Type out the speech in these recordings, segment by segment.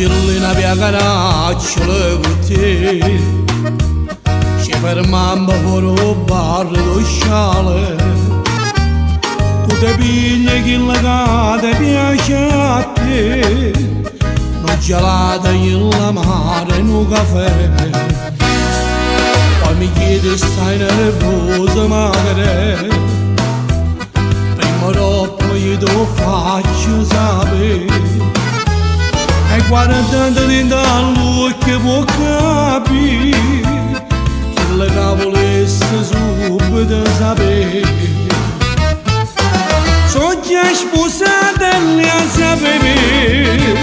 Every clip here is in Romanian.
Gillina via caracciolo con te ci fermammo fuori al bar lo sciale tu ti pigli chi la che piace a te non gelata in la mare in un caffè poi mi chiedi stai nervosa magari prima o dopo io te lo faccio sapere e guardando dentro all'occhio può capire che le volesse subito sapere. Sono già sposata e le sapere,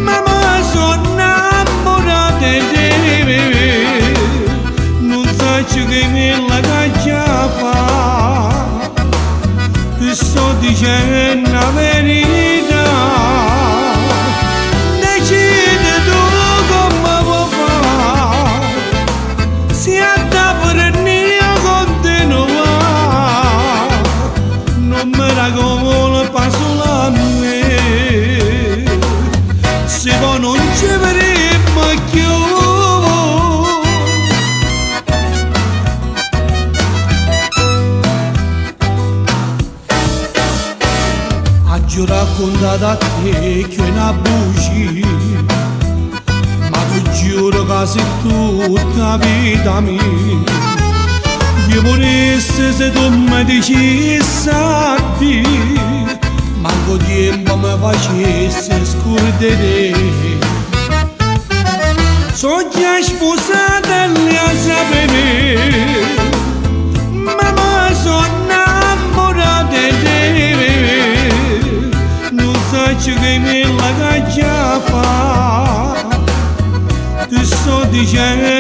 ma mi sono innamorata di te. Non so che me la caccia fa, ti sto dicendo la verità. Come passo la me se poi non ci vedremo più ha già raccontato a te che è una bugia ma tu giuro che sei tutta la vita mia io vorresti se tu mi dicessi manco tempo mi facessi scordare sono già sposata e le sapere ma mi sono innamorata di te non so che me la caccia fa ti sto dicendo